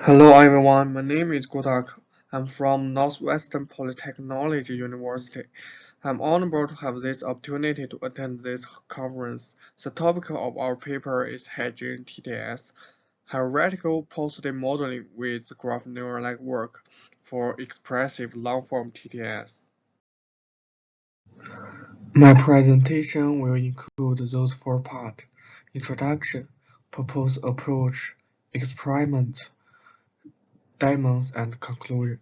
Hello everyone, my name is Godak. I'm from Northwestern Polytechnic University. I'm honored to have this opportunity to attend this conference. The topic of our paper is HiGNN-TTS, Hierarchical Prosody Modeling with Graph Neural Network for Expressive Long-Form TTS. My presentation will include those four parts: introduction, proposed approach, experiments, demos, and conclusion.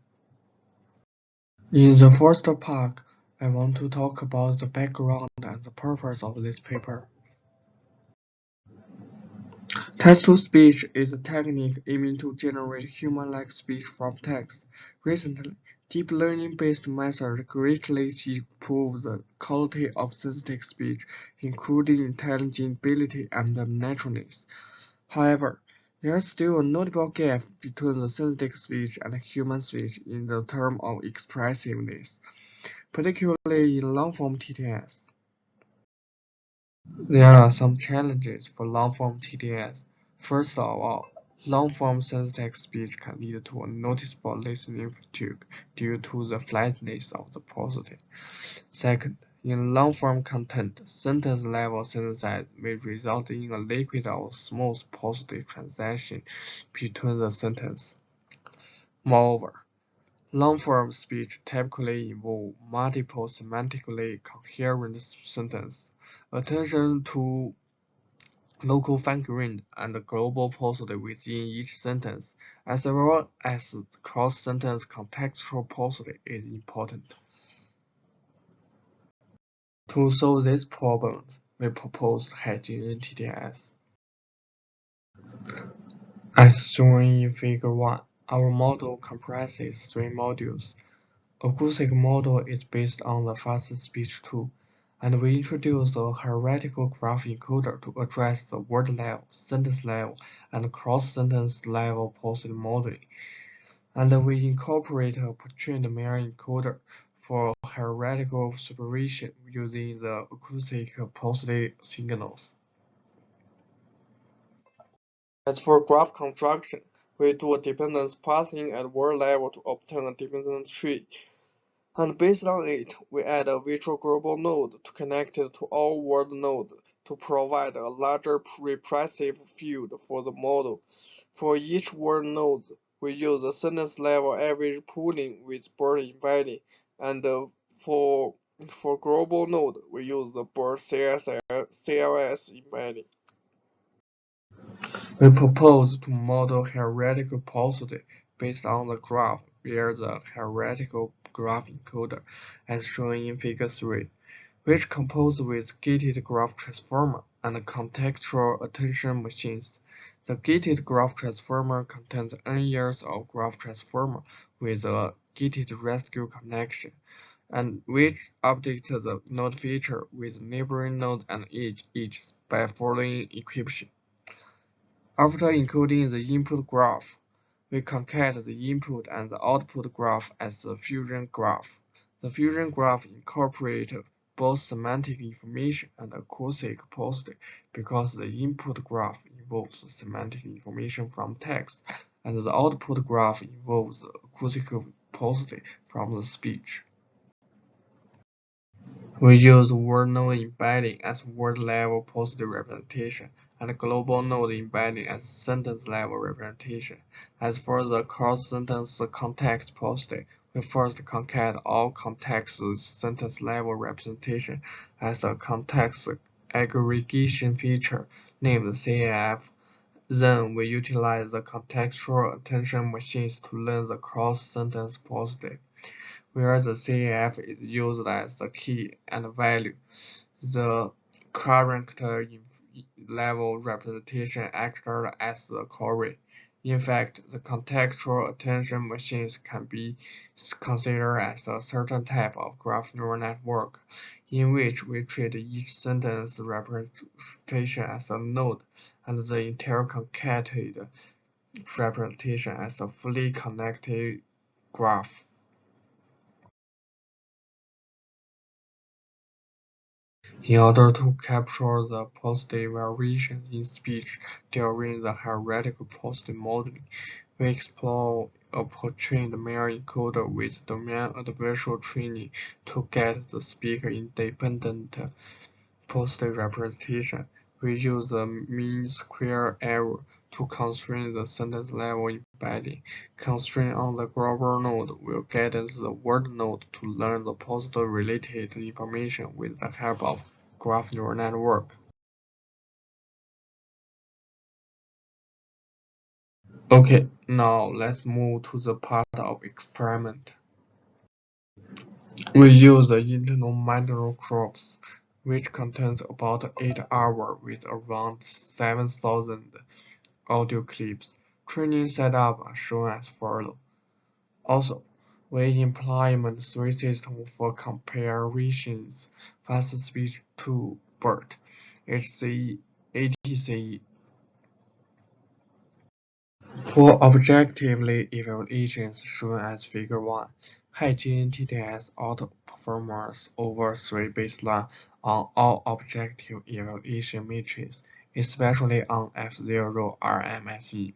In the first part, I want to talk about the background and the purpose of this paper. Text-to-speech is a technique aiming to generate human-like speech from text. Recently, deep learning-based methods greatly improve the quality of synthetic speech, including intelligibility and naturalness. However, there is still a notable gap between the synthetic speech and human speech in the term of expressiveness, particularly in long-form TTS. There are some challenges for long-form TTS. First of all, long-form synthetic speech can lead to a noticeable listening fatigue due to the flatness of the prosody. Second, in long-form content, sentence-level synthesis may result in a liquid or smooth prosody transition between the sentences. Moreover, long-form speech typically involve multiple semantically coherent sentences. Attention to local fine-grained and global prosody within each sentence, as well as cross-sentence contextual prosody is important. To solve these problems, we proposed HiGNN-TTS. As shown in Figure 1, our model comprises three modules. Acoustic model is based on the fast speech tool, and we introduced a hierarchical graph encoder to address the word level, sentence level, and cross-sentence level prosody modeling. And we incorporate a pre-trained mirror encoder for hierarchical supervision using the acoustic prosody signals. As for graph construction, we do a dependence parsing at word level to obtain a dependence tree. And based on it, we add a virtual global node to connect it to all word nodes to provide a larger repressive field for the model. For each word node, we use a sentence level average pooling with BERT embedding, and for global node, we use the BERT CLS embedding. We propose to model hierarchical prosody based on the graph via the hierarchical graph encoder, as shown in Figure 3, which composed with gated graph transformer and contextual attention machines. The gated graph transformer contains n years of graph transformer with a gated rescue connection, and which updates the node feature with neighboring nodes and edges by following equation. After encoding the input graph, we concat the input and the output graph as the fusion graph. The fusion graph incorporates both semantic information and acoustic prosody because the input graph involves semantic information from text, and the output graph involves acoustic prosody from the speech. We use word node embedding as word-level prosody representation, and global node embedding as sentence-level representation. As for the cross-sentence context prosody, we first concat all context sentence-level representation as a context aggregation feature named CAF. Then we utilize the contextual attention machines to learn the cross-sentence prosody, where the CAF is used as the key and value. The character level representation acts as the query. In fact, the contextual attention machines can be considered as a certain type of graph neural network, in which we treat each sentence representation as a node and the interconcatenated representation as a fully connected graph. In order to capture the prosody variations in speech during the hierarchical prosody modeling, we explore a pre-trained mirror encoder with domain adversarial training to get the speaker-independent prosody representation. We use the mean square error to constrain the sentence level embedding. Constraint on the global node will guidance the word node to learn the prosody-related information with the help of graph neural network. Okay, now let's move to the part of experiment. We use the internal micro crops, which contains about 8 hours with around 7,000 audio clips. Training setup are shown as follows. Also, we implement three systems for comparisons: fast speech to BERT, HCE, ATCE. For objectively evaluations shown as Figure 1, HiGNN-TTS outperforms over 3 baseline on all objective evaluation metrics, especially on F0 RMSE.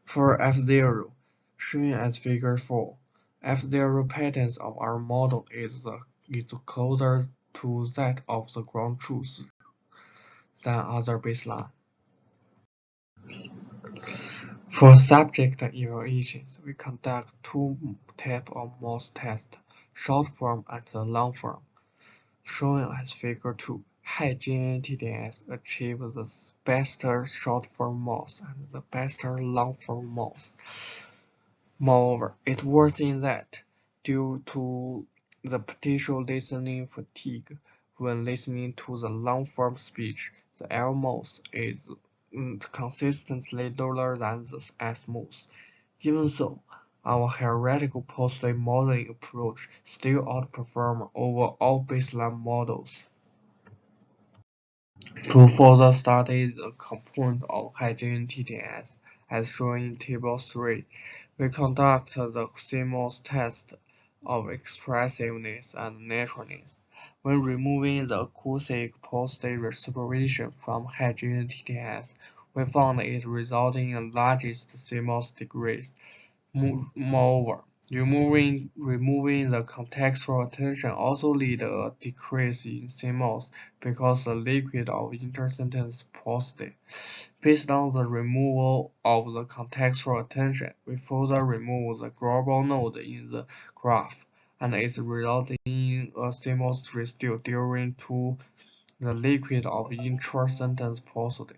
For F0, shown as Figure 4, F0 patterns of our model is closer to that of the ground truth than other baseline. For subject evaluations, we conduct two types of mouse tests, short form and the long form. Shown as Figure 2, HiGNN-TTS achieves the best short form mouse and the best long form mouse. Moreover, it worsens that, due to the potential listening fatigue when listening to the long-form speech, the L-mouse is consistently lower than the S-mouse. Even so, our hierarchical prosody modeling approach still outperforms over all baseline models. To further study the component of HiGNN-TTS, as shown in Table 3, we conduct the CMOS test of expressiveness and naturalness. When removing the acoustic prosody supervision from HiGNN-TTS, we found it resulting in largest CMOS degrees. Moreover, removing the contextual attention also lead to a decrease in CMOS because the liquid of intra-sentence prosody. Based on the removal of the contextual attention, we further remove the global node in the graph, and it resulting in a CMOS residue during to the liquid of intra-sentence prosody.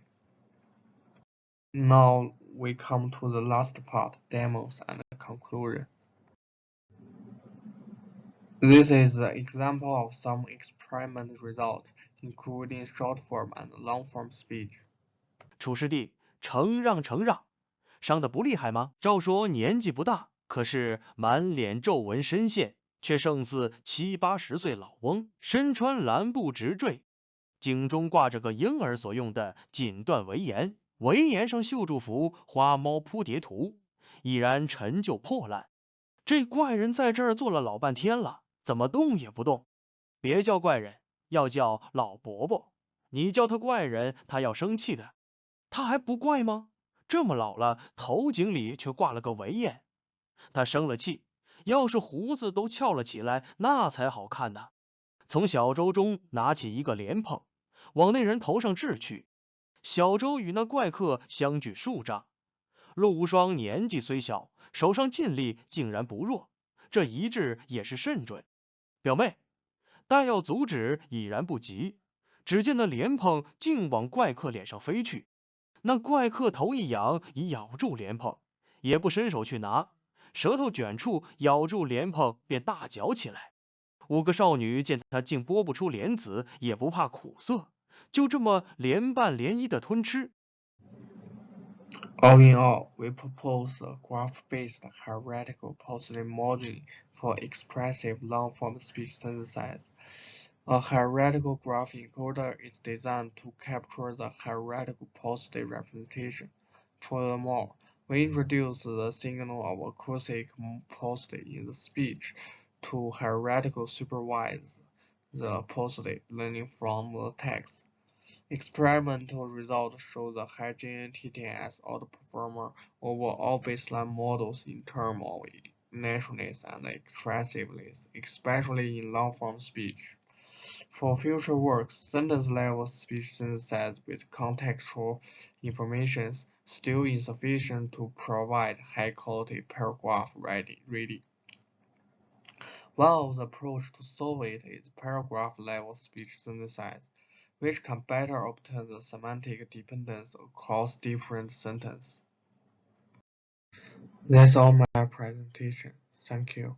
Now we come to the last part, demos and conclusion. This is an example of some experiment results, including short form and long form speech. 楚师弟，承让承让，伤得不厉害吗？照说年纪不大，可是满脸皱纹深陷，却胜似70、80岁老翁，身穿蓝布直坠，颈中挂着个婴儿所用的锦缎围沿，围沿上绣住幅花猫扑蝶图，已然陈旧破烂。这怪人在这儿坐了老半天了，怎么动也不动？别叫怪人，要叫老伯伯。你叫他怪人，他要生气的。他还不怪吗？这么老了，头颈里却挂了个围眼。他生了气，要是胡子都翘了起来，那才好看呢。从小舟中拿起一个莲蓬，往那人头上掷去。小舟与那怪客相距数丈。陆无双年纪虽小，手上劲力竟然不弱，这一掷也是甚准。表妹，但要阻止已然不及，只见那莲蓬竟往怪客脸上飞去。那怪客头一仰，已咬住莲蓬，也不伸手去拿，舌头卷处咬住莲蓬，便大嚼起来。五个少女见他竟剥不出莲子，也不怕苦涩，就这么连拌连依的吞吃。All in all, we propose a graph-based hierarchical prosody modeling for expressive long-form speech synthesis. A hierarchical graph encoder is designed to capture the hierarchical prosody representation. Furthermore, we introduce the signal of acoustic prosody in the speech to hierarchical supervise the prosody, learning from the text. Experimental results show the HiGNN-TTS outperform overall baseline models in terms of naturalness and expressiveness, especially in long-form speech. For future work, sentence-level speech synthesis with contextual information still insufficient to provide high-quality paragraph reading. One of the approaches to solve it is paragraph-level speech synthesis, which can better obtain the semantic dependence across different sentences. That's all my presentation. Thank you.